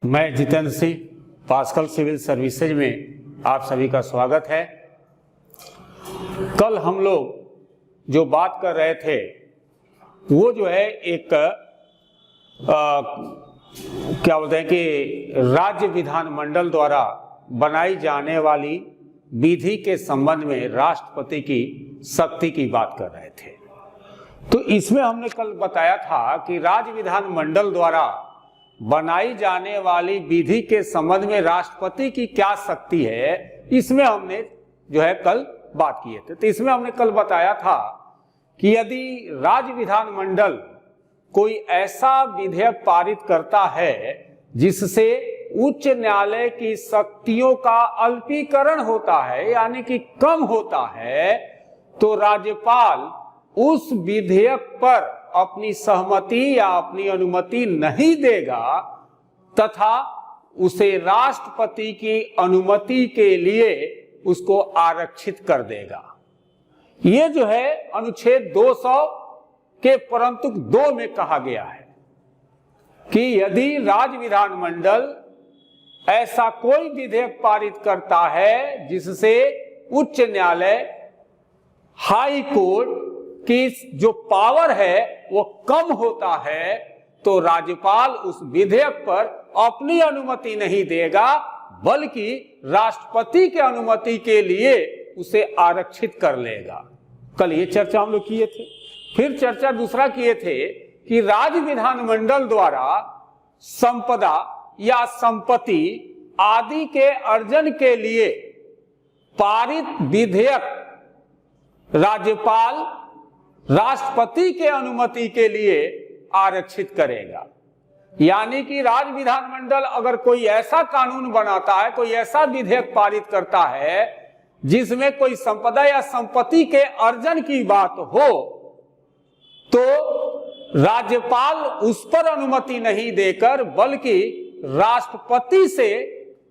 मैं Jitendra Singh, Pascal civil services में आप सभी का स्वागत है। कल हम लोग जो बात कर रहे थे वो जो है एक क्या बोलते हैं कि राज्य विधानमंडल द्वारा बनाई जाने वाली विधि के संबंध में राष्ट्रपति की शक्ति की बात कर रहे थे। तो इसमें हमने कल बताया था कि राज्य विधानमंडल द्वारा बनाई जाने वाली विधि के संबंध में राष्ट्रपति की क्या शक्ति है, इसमें हमने जो है कल बात किए थे। तो इसमें हमने कल बताया था कि यदि राज्य विधानमंडल कोई ऐसा विधेयक पारित करता है जिससे उच्च न्यायालय की शक्तियों का अल्पीकरण होता है, यानी कि कम होता है, तो राज्यपाल उस विधेयक पर अपनी सहमति या अपनी अनुमति नहीं देगा तथा उसे राष्ट्रपति की अनुमति के लिए उसको आरक्षित कर देगा। ये जो है अनुच्छेद 200 के परंतु 2 में कहा गया है कि यदि राज्य विधानमंडल ऐसा कोई विधेयक पारित करता है जिससे उच्च न्यायालय, हाई कोर्ट की जो पावर है वो कम होता है, तो राज्यपाल उस विधेयक पर अपनी अनुमति नहीं देगा बल्कि राष्ट्रपति के अनुमति के लिए उसे आरक्षित कर लेगा। कल ये चर्चा हम लोग किए थे। फिर चर्चा दूसरा किए थे कि राज्य विधानमंडल द्वारा संपदा या संपत्ति आदि के अर्जन के लिए पारित विधेयक राज्यपाल राष्ट्रपति के अनुमति के लिए आरक्षित करेगा। यानी कि राज्य विधानमंडल अगर कोई ऐसा कानून बनाता है, कोई ऐसा विधेयक पारित करता है जिसमें कोई संपदा या संपत्ति के अर्जन की बात हो, तो राज्यपाल उस पर अनुमति नहीं देकर बल्कि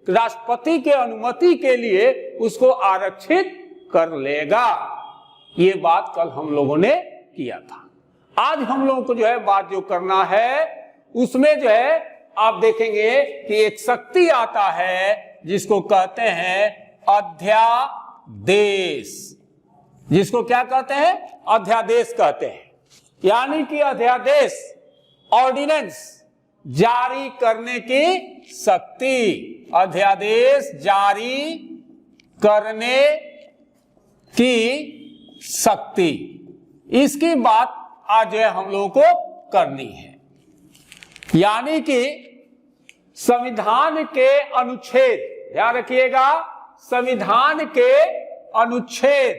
राष्ट्रपति के अनुमति के लिए उसको आरक्षित कर लेगा। ये बात कल हम लोगों ने किया था। आज हम लोगों को जो है बात जो करना है उसमें जो है आप देखेंगे कि एक शक्ति आता है जिसको कहते हैं अध्यादेश। जिसको क्या कहते हैं? अध्यादेश कहते हैं। यानी कि अध्यादेश, ऑर्डिनेंस जारी करने की शक्ति, अध्यादेश जारी करने की शक्ति, इसकी बात आज हम लोगों को करनी है। यानी कि संविधान के अनुच्छेद, ध्यान रखिएगा, संविधान के अनुच्छेद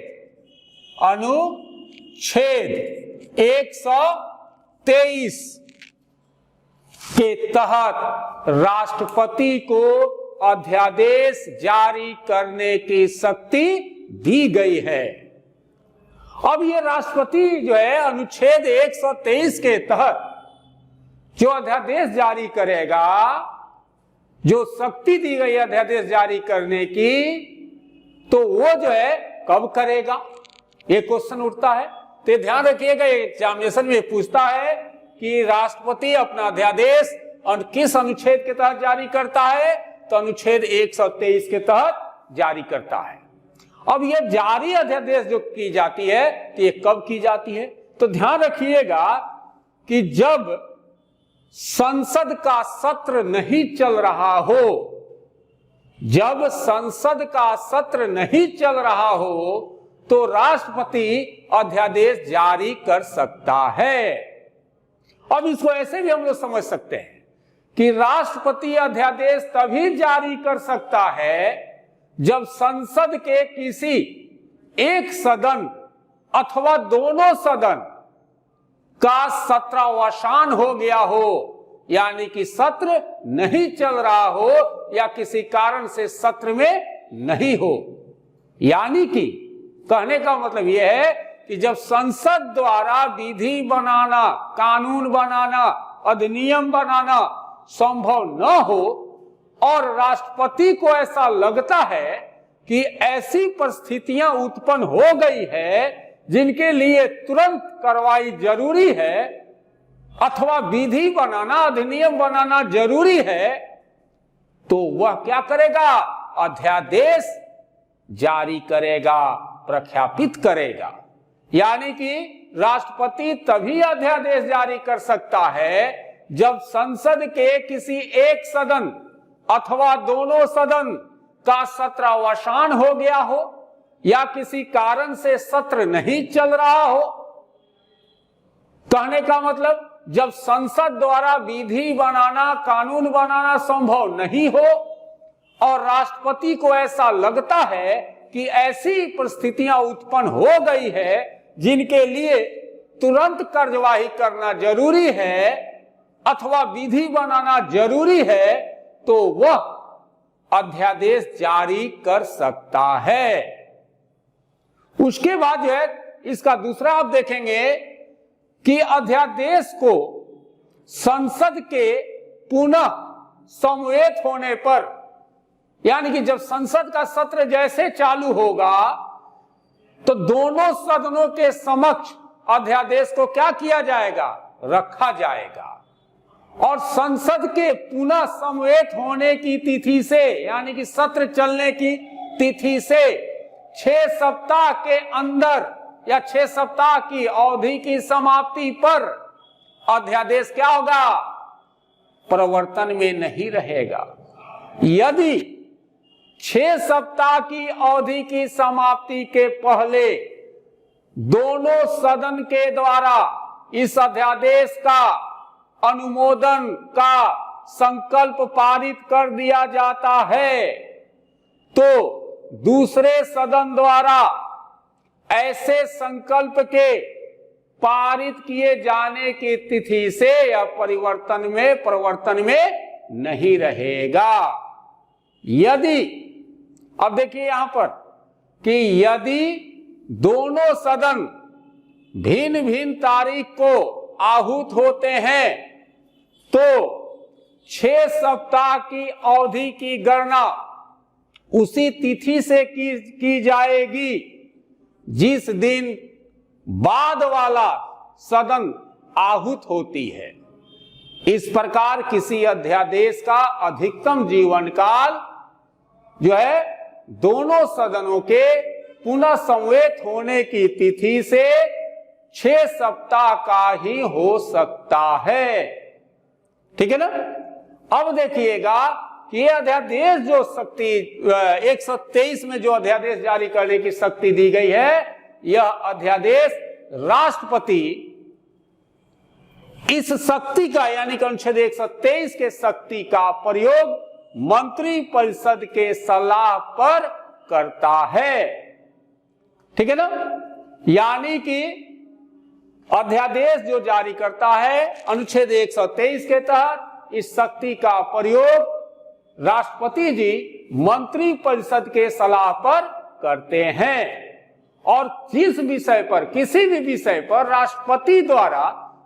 123 के तहत राष्ट्रपति को अध्यादेश जारी करने की शक्ति दी गई है। अब ये राष्ट्रपति जो है अनुच्छेद 123 के तहत जो अध्यादेश जारी करेगा, जो शक्ति दी गई अध्यादेश जारी करने की, तो वो जो है कब करेगा, ये क्वेश्चन उठता है। तो ध्यान रखिएगा, एग्जामिनेशन में पूछता है कि राष्ट्रपति अपना अध्यादेश किस अनुच्छेद के तहत जारी करता है, तो अनुच्छेद 123 के तहत जारी करता है। अब ये जारी अध्यादेश जो की जाती है तो ये कब की जाती है? तो ध्यान रखिएगा कि जब संसद का सत्र नहीं चल रहा हो, जब संसद का सत्र नहीं चल रहा हो तो राष्ट्रपति अध्यादेश जारी कर सकता है। अब इसको ऐसे भी हम लोग समझ सकते हैं कि राष्ट्रपति अध्यादेश तभी जारी कर सकता है जब संसद के किसी एक सदन अथवा दोनों सदन का सत्रावसान हो गया हो, यानी कि सत्र नहीं चल रहा हो या किसी कारण से सत्र में नहीं हो। यानी कि कहने का मतलब यह है कि जब संसद द्वारा विधि बनाना, कानून बनाना, अधिनियम बनाना संभव न हो और राष्ट्रपति को ऐसा लगता है कि ऐसी परिस्थितियां उत्पन्न हो गई है जिनके लिए तुरंत कार्रवाई जरूरी है अथवा विधि बनाना, अधिनियम बनाना जरूरी है, तो वह क्या करेगा? अध्यादेश जारी करेगा, प्रख्यापित करेगा। यानी कि राष्ट्रपति तभी अध्यादेश जारी कर सकता है जब संसद के किसी एक सदन अथवा दोनों सदन का सत्रावसान हो गया हो या किसी कारण से सत्र नहीं चल रहा हो। कहने का मतलब जब संसद द्वारा विधि बनाना, कानून बनाना संभव नहीं हो और राष्ट्रपति को ऐसा लगता है कि ऐसी परिस्थितियां उत्पन्न हो गई है जिनके लिए तुरंत कार्यवाही करना जरूरी है अथवा विधि बनाना जरूरी है, तो वह अध्यादेश जारी कर सकता है। उसके बाद जो है इसका दूसरा आप देखेंगे कि अध्यादेश को संसद के पुनः समवेत होने पर, यानी कि जब संसद का सत्र जैसे चालू होगा तो दोनों सदनों के समक्ष अध्यादेश को क्या किया जाएगा? रखा जाएगा। और संसद के पुनः समवेत होने की तिथि से, यानी कि सत्र चलने की तिथि से 6 सप्ताह के अंदर या 6 सप्ताह की अवधि की समाप्ति पर अध्यादेश क्या होगा? प्रवर्तन में नहीं रहेगा। यदि 6 सप्ताह की अवधि की समाप्ति के पहले दोनों सदन के द्वारा इस अध्यादेश का अनुमोदन का संकल्प पारित कर दिया जाता है, तो दूसरे सदन द्वारा ऐसे संकल्प के पारित किए जाने की तिथि से या प्रवर्तन में नहीं रहेगा। यदि, अब देखिए यहां पर कि यदि दोनों सदन भिन्न भिन्न तारीख को आहूत होते हैं तो 6 सप्ताह की अवधि की गणना उसी तिथि से की जाएगी जिस दिन बाद वाला सदन आहूत होती है। इस प्रकार किसी अध्यादेश का अधिकतम जीवन काल जो है दोनों सदनों के पुनः समवेत होने की तिथि से 6 सप्ताह का ही हो सकता है। ठीक है ना? अब देखिएगा कि यह अध्यादेश जो शक्ति 123 में जो अध्यादेश जारी करने की शक्ति दी गई है, यह अध्यादेश राष्ट्रपति इस शक्ति का, यानी कि अनुच्छेद 123 के शक्ति का प्रयोग मंत्री परिषद के सलाह पर करता है। ठीक है ना? यानी कि अध्यादेश जो जारी करता है अनुच्छेद 123 के तहत इस शक्ति का प्रयोग राष्ट्रपति जी मंत्री परिषद के सलाह पर करते हैं। और जिस विषय पर, किसी भी विषय पर राष्ट्रपति द्वारा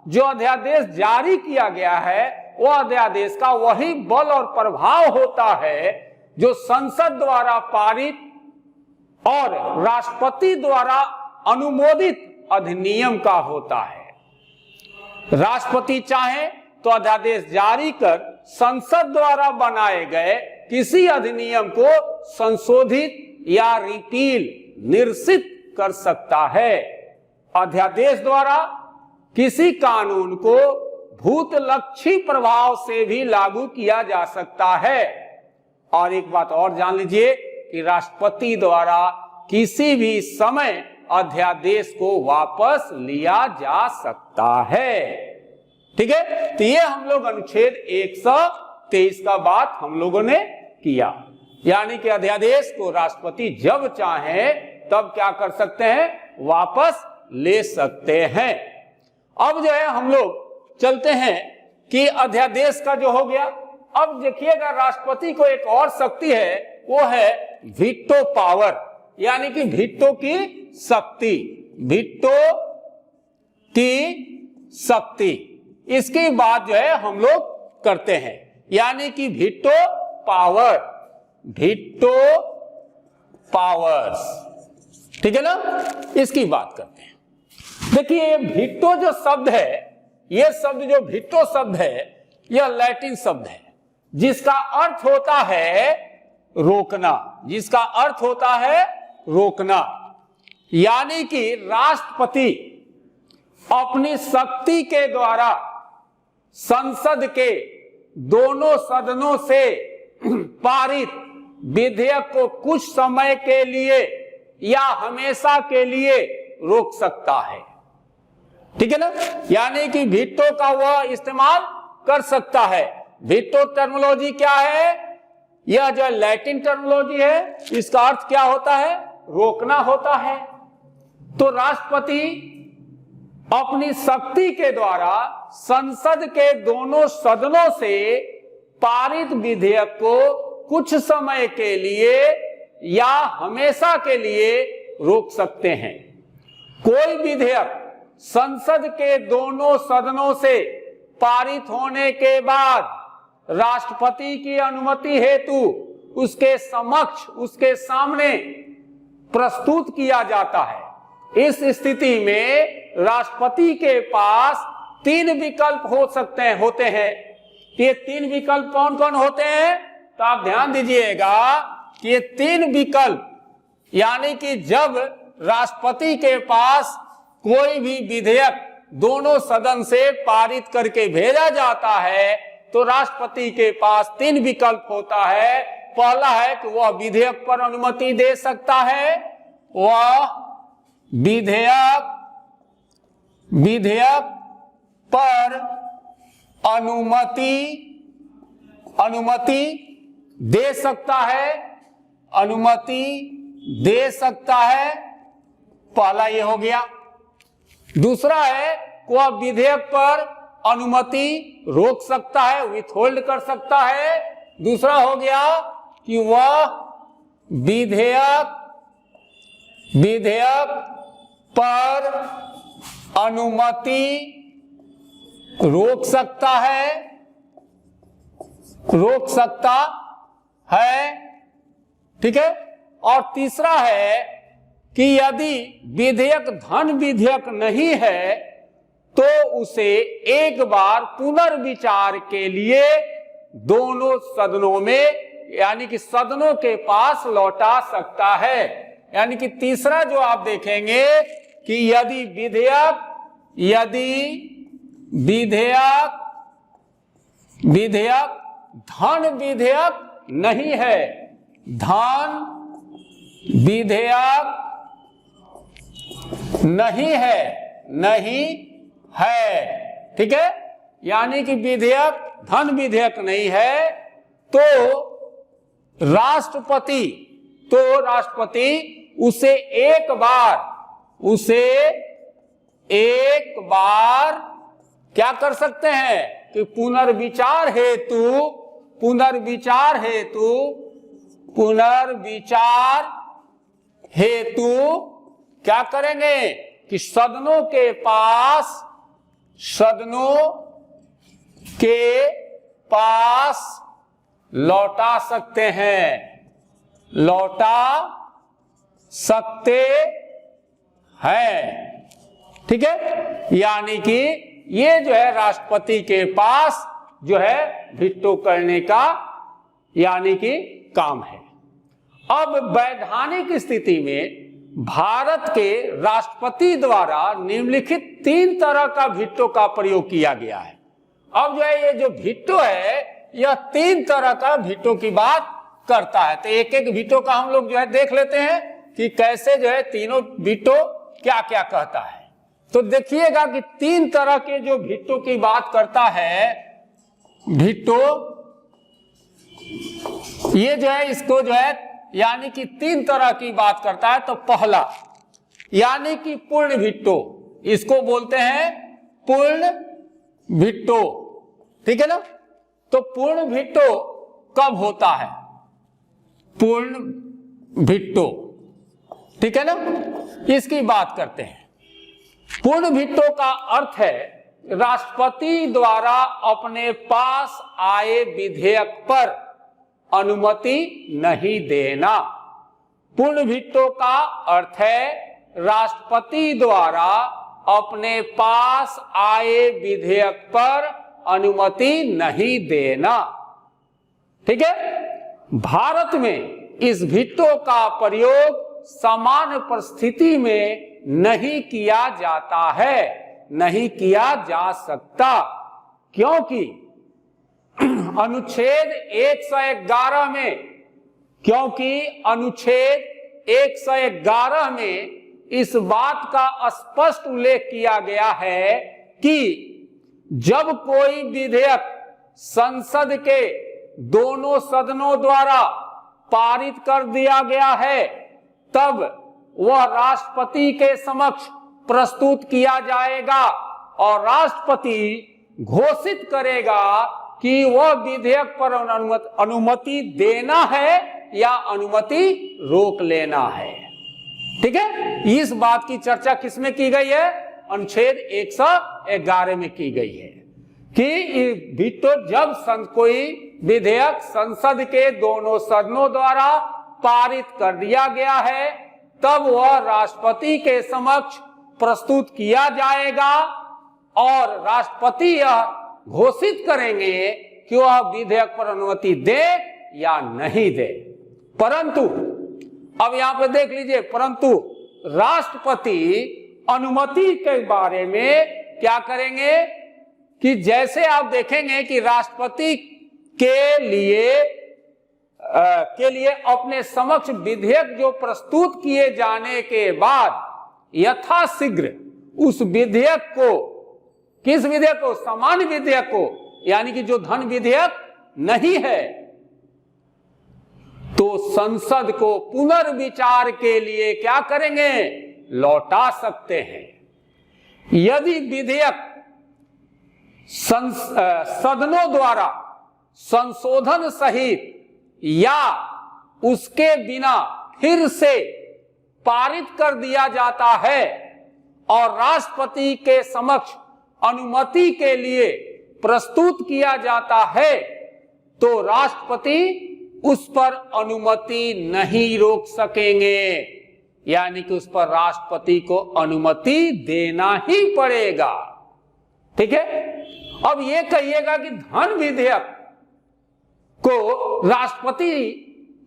जो अध्यादेश जारी किया गया है वो अध्यादेश का वही बल और प्रभाव होता है जो संसद द्वारा पारित और राष्ट्रपति द्वारा अनुमोदित अधिनियम का होता है। राष्ट्रपति चाहे तो अध्यादेश जारी कर संसद द्वारा बनाए गए किसी अधिनियम को संशोधित या रिपील, निरसित कर सकता है। अध्यादेश द्वारा किसी कानून को भूतलक्षी प्रभाव से भी लागू किया जा सकता है। और एक बात और जान लीजिए कि राष्ट्रपति द्वारा किसी भी समय अध्यादेश को वापस लिया जा सकता है। ठीक है? तो ये हम लोग अनुच्छेद 123 का बात हम लोगों ने किया, यानी कि अध्यादेश को राष्ट्रपति जब चाहे तब क्या कर सकते हैं? वापस ले सकते हैं। अब जो है हम लोग चलते हैं कि अध्यादेश का जो हो गया। अब देखिएगा राष्ट्रपति को एक और शक्ति है, वो है वीटो पावर, यानी कि वीटो की शक्ति। वीटो की शक्ति, इसकी बात जो है हम लोग करते हैं, यानी कि वीटो पावर, वीटो पावर्स। ठीक है ना? इसकी बात करते हैं। देखिए वीटो जो शब्द है, यह शब्द जो वीटो शब्द है, यह लैटिन शब्द है जिसका अर्थ होता है रोकना, जिसका अर्थ होता है रोकना। यानी कि राष्ट्रपति अपनी शक्ति के द्वारा संसद के दोनों सदनों से पारित विधेयक को कुछ समय के लिए या हमेशा के लिए रोक सकता है। ठीक है ना, यानी कि वीटो का वह इस्तेमाल कर सकता है। वीटो टर्मिनोलॉजी क्या है? यह जो लैटिन टर्मिनोलॉजी है, इसका अर्थ क्या होता है? रोकना होता है। तो राष्ट्रपति अपनी शक्ति के द्वारा संसद के दोनों सदनों से पारित विधेयक को कुछ समय के लिए या हमेशा के लिए रोक सकते हैं। कोई विधेयक संसद के दोनों सदनों से पारित होने के बाद राष्ट्रपति की अनुमति हेतु उसके समक्ष, उसके सामने प्रस्तुत किया जाता है। इस स्थिति में राष्ट्रपति के पास 3 विकल्प होते हैं। ये 3 विकल्प कौन कौन होते हैं? तो आप ध्यान दीजिएगा कि ये 3 विकल्प, यानी कि जब राष्ट्रपति के पास कोई भी विधेयक दोनों सदन से पारित करके भेजा जाता है तो राष्ट्रपति के पास 3 विकल्प होता है। पहला है कि वह विधेयक पर अनुमति दे सकता है, वह विधेयक पर अनुमति दे सकता है, अनुमति दे सकता है। पहला ये हो गया। दूसरा है वह विधेयक पर अनुमति रोक सकता है, विथहोल्ड कर सकता है। दूसरा हो गया कि वह विधेयक पर अनुमति रोक सकता है, ठीक है। और तीसरा है कि यदि विधेयक धन विधेयक नहीं है तो उसे एक बार पुनर्विचार के लिए दोनों सदनों में, यानी कि सदनों के पास लौटा सकता है। यानी कि तीसरा जो आप देखेंगे कि यदि विधेयक धन विधेयक नहीं है, धन विधेयक नहीं है, ठीक है। यानी कि विधेयक धन विधेयक नहीं है तो राष्ट्रपति उसे एक बार क्या कर सकते हैं कि पुनर्विचार हेतु क्या करेंगे कि सदनों के पास लौटा सकते हैं, ठीक है। यानी कि ये जो है राष्ट्रपति के पास जो है वीटो करने का यानी कि काम है। अब वैधानिक स्थिति में भारत के राष्ट्रपति द्वारा निम्नलिखित 3 तरह का वीटो का प्रयोग किया गया है। अब जो है ये जो वीटो है यह 3 तरह का वीटो की बात करता है। तो एक एक वीटो का हम लोग जो है देख लेते हैं कि कैसे जो है तीनों वीटो क्या क्या कहता है। तो देखिएगा कि 3 तरह के जो वीटो की बात करता है वीटो, ये जो है इसको जो है यानी कि 3 तरह की बात करता है। तो पहला यानी कि पूर्ण वीटो, इसको बोलते हैं पूर्ण वीटो, ठीक है ना। तो पूर्ण वीटो कब होता है? पूर्ण वीटो, ठीक है ना, इसकी बात करते हैं। पूर्ण वीटो का अर्थ है राष्ट्रपति द्वारा अपने पास आए विधेयक पर अनुमति नहीं देना। पूर्ण वीटो का अर्थ है राष्ट्रपति द्वारा अपने पास आए विधेयक पर अनुमति नहीं देना। ठीक है। भारत में इस वीटो का प्रयोग सामान्य परिस्थिति में नहीं किया जाता है, नहीं किया जा सकता, क्योंकि अनुच्छेद 111 में, क्योंकि अनुच्छेद 111 में इस बात का स्पष्ट उल्लेख किया गया है कि जब कोई विधेयक संसद के दोनों सदनों द्वारा पारित कर दिया गया है तब वह राष्ट्रपति के समक्ष प्रस्तुत किया जाएगा और राष्ट्रपति घोषित करेगा कि वह विधेयक पर अनुमति देना है या अनुमति रोक लेना है। ठीक है, इस बात की चर्चा किसमें की गई है? अनुच्छेद 111 में की गई है कि वीटो जब कोई विधेयक संसद के दोनों सदनों द्वारा पारित कर दिया गया है तब वह राष्ट्रपति के समक्ष प्रस्तुत किया जाएगा और राष्ट्रपति यह घोषित करेंगे कि वह विधेयक पर अनुमति दे या नहीं दे। परंतु अब यहां पे देख लीजिए, परंतु राष्ट्रपति अनुमति के बारे में क्या करेंगे कि जैसे आप देखेंगे कि राष्ट्रपति के लिए अपने समक्ष विधेयक जो प्रस्तुत किए जाने के बाद यथाशीघ्र उस विधेयक को, किस विधेयक को? सामान्य विधेयक को, यानी कि जो धन विधेयक नहीं है, तो संसद को पुनर्विचार के लिए क्या करेंगे? लौटा सकते हैं। यदि विधेयक सदनों द्वारा संशोधन सहित या उसके बिना फिर से पारित कर दिया जाता है और राष्ट्रपति के समक्ष अनुमति के लिए प्रस्तुत किया जाता है तो राष्ट्रपति उस पर अनुमति नहीं रोक सकेंगे, यानी कि उस पर राष्ट्रपति को अनुमति देना ही पड़ेगा। ठीक है। अब ये कहिएगा कि धन विधेयक को राष्ट्रपति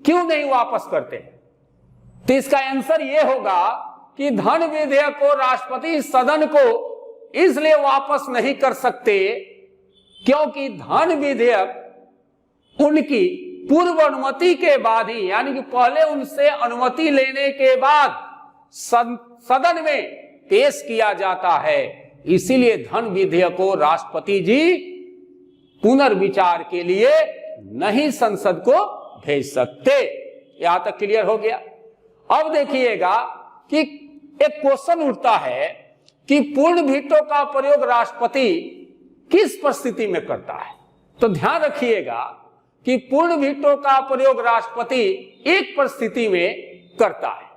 क्यों नहीं वापस करते? तो इसका आंसर ये होगा कि धन विधेयक को राष्ट्रपति सदन को इसलिए वापस नहीं कर सकते क्योंकि धन विधेयक उनकी पूर्व अनुमति के बाद ही, यानी कि पहले उनसे अनुमति लेने के बाद सदन में पेश किया जाता है। इसीलिए धन विधेयक को राष्ट्रपति जी पुनर्विचार के लिए नहीं संसद को भेज सकते। यहां तक क्लियर हो गया। अब देखिएगा कि एक क्वेश्चन उठता है कि पूर्ण वीटो का प्रयोग राष्ट्रपति किस परिस्थिति में करता है? तो ध्यान रखिएगा कि पूर्ण वीटो का प्रयोग राष्ट्रपति एक परिस्थिति में करता है।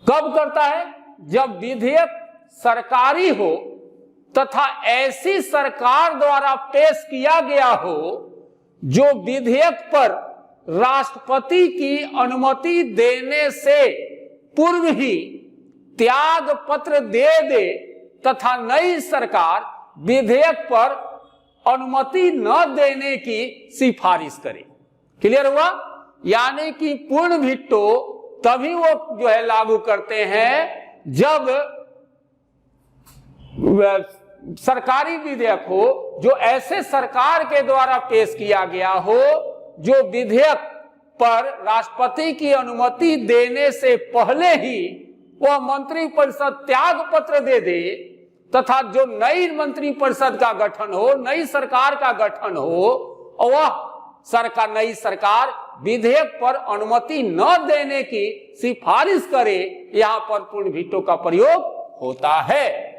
कब करता है? जब विधेयक सरकारी हो तथा ऐसी सरकार द्वारा पेश किया गया हो जो विधेयक पर राष्ट्रपति की अनुमति देने से पूर्व ही त्याग पत्र दे दे तथा नई सरकार विधेयक पर अनुमति न देने की सिफारिश करे। क्लियर हुआ? यानी कि पूर्ण वीटो तभी वो जो है लागू करते हैं जब सरकारी विधेयक हो जो ऐसे सरकार के द्वारा पेश किया गया हो जो विधेयक पर राष्ट्रपति की अनुमति देने से पहले ही वह मंत्रिपरिषद त्याग पत्र दे दे तथा जो नई मंत्रिपरिषद का गठन हो, नई सरकार का गठन हो और वह नई सरकार विधेयक पर अनुमति न देने की सिफारिश करे, यहां पर पूर्ण वीटो का प्रयोग होता है।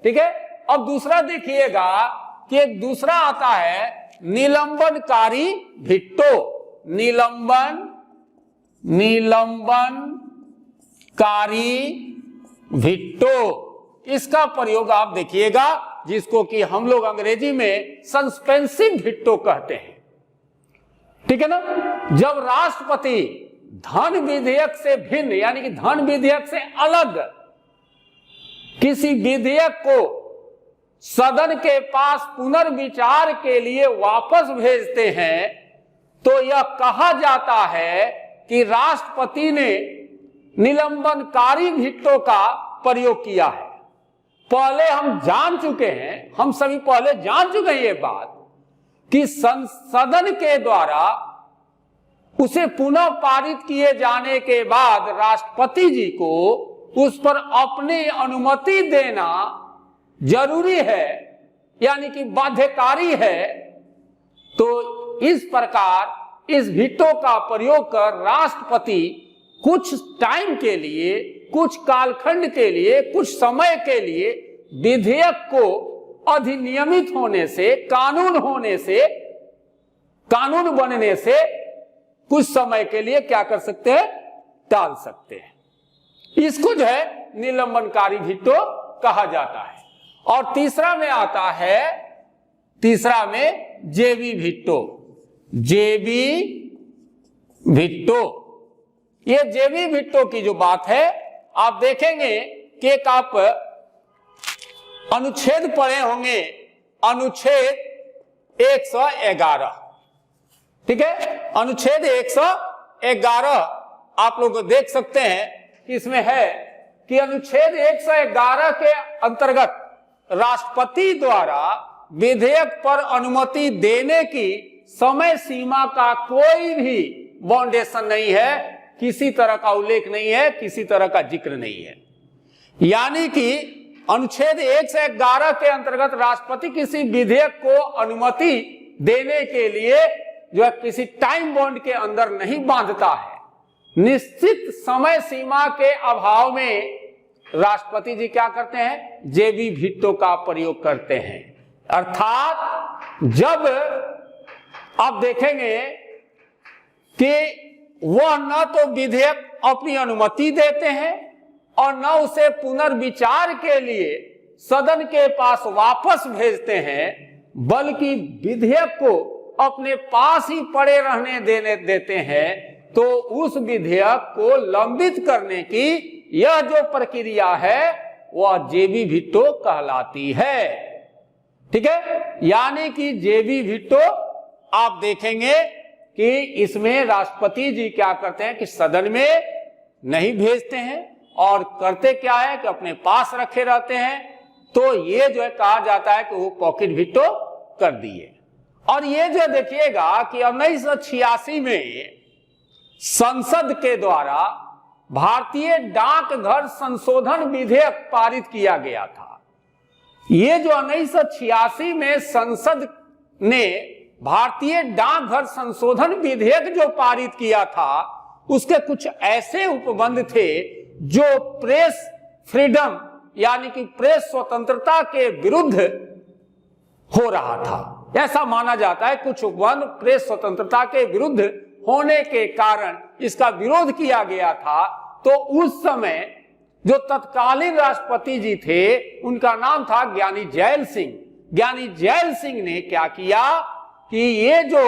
ठीक है। अब दूसरा देखिएगा कि एक दूसरा आता है निलंबनकारी वीटो। निलंबनकारी वीटो, इसका प्रयोग आप देखिएगा जिसको कि हम लोग अंग्रेजी में सस्पेंसिव वीटो कहते हैं। ठीक है ना। जब राष्ट्रपति धन विधेयक से भिन्न, यानी कि धन विधेयक से अलग किसी विधेयक को सदन के पास पुनर्विचार के लिए वापस भेजते हैं तो यह कहा जाता है कि राष्ट्रपति ने निलंबनकारी वीटो का प्रयोग किया है। पहले हम जान चुके हैं, हम सभी पहले जान चुके हैं ये बात कि संसद के द्वारा उसे पुनः पारित किए जाने के बाद राष्ट्रपति जी को उस पर अपनी अनुमति देना जरूरी है, यानी कि बाध्यकारी है। तो इस प्रकार इस वीटो का प्रयोग कर राष्ट्रपति कुछ टाइम के लिए, कुछ कालखंड के लिए, कुछ समय के लिए विधेयक को अधिनियमित होने से, कानून होने से, कानून बनने से कुछ समय के लिए क्या कर सकते हैं, टाल सकते हैं। इसको जो है निलंबनकारी वीटो कहा जाता है। और तीसरा में आता है, तीसरा में जेबी वीटो। जेबी वीटो, ये जेबी वीटो की जो बात है, आप देखेंगे कि एक आप अनुच्छेद पढ़े होंगे, अनुच्छेद 111, ठीक है। अनुच्छेद 111 आप लोग देख सकते हैं कि इसमें है कि अनुच्छेद 111 के अंतर्गत राष्ट्रपति द्वारा विधेयक पर अनुमति देने की समय सीमा का कोई भी बाउंडेशन नहीं है, किसी तरह का उल्लेख नहीं है, किसी तरह का जिक्र नहीं है। यानी कि अनुच्छेद 111 के अंतर्गत राष्ट्रपति किसी विधेयक को अनुमति देने के लिए जो है किसी टाइम बाउंड के अंदर नहीं बांधता है। निश्चित समय सीमा के अभाव में राष्ट्रपति जी क्या करते हैं, जेबी वीटो का प्रयोग करते हैं। अर्थात जब आप देखेंगे कि वह न तो विधेयक अपनी अनुमति देते हैं और न उसे पुनर्विचार के लिए सदन के पास वापस भेजते हैं, बल्कि विधेयक को अपने पास ही पड़े रहने देते हैं, तो उस विधेयक को लंबित करने की यह जो प्रक्रिया है वह जेबी वीटो कहलाती है। ठीक है, यानी कि जेबी वीटो आप देखेंगे कि इसमें राष्ट्रपति जी क्या करते हैं कि सदन में नहीं भेजते हैं और करते क्या है कि अपने पास रखे रहते हैं। तो ये जो है कहा जाता है कि वो पॉकेट वीटो कर दिए। और ये जो देखिएगा कि 1986 में संसद के द्वारा भारतीय डाकघर संशोधन विधेयक पारित किया गया था। ये जो 1986 में संसद ने भारतीय डाकघर संशोधन विधेयक जो पारित किया था, उसके कुछ ऐसे उपबंध थे जो प्रेस फ्रीडम यानी कि प्रेस स्वतंत्रता के विरुद्ध हो रहा था। ऐसा माना जाता है कुछ उपबंध प्रेस स्वतंत्रता के विरुद्ध होने के कारण इसका विरोध किया गया था। तो उस समय जो तत्कालीन राष्ट्रपति जी थे उनका नाम था ज्ञानी जैल सिंह। ज्ञानी जैल सिंह ने क्या किया कि ये जो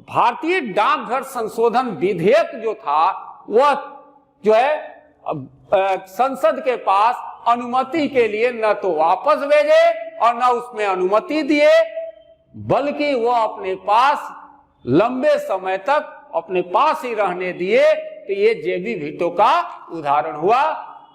भारतीय डाकघर संशोधन विधेयक जो था वह जो है संसद के पास अनुमति के लिए न तो वापस भेजे और न उसमें अनुमति दिए, बल्कि वह अपने पास लंबे समय तक अपने पास ही रहने दिए। तो ये जेबी वीटो का उदाहरण हुआ।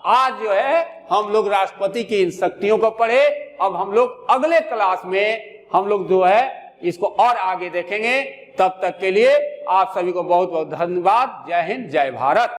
आज जो है हम लोग राष्ट्रपति की इन शक्तियों को पढ़े। अब हम लोग अगले क्लास में हम लोग जो है इसको और आगे देखेंगे। तब तक के लिए आप सभी को बहुत बहुत धन्यवाद। जय हिंद, जय भारत।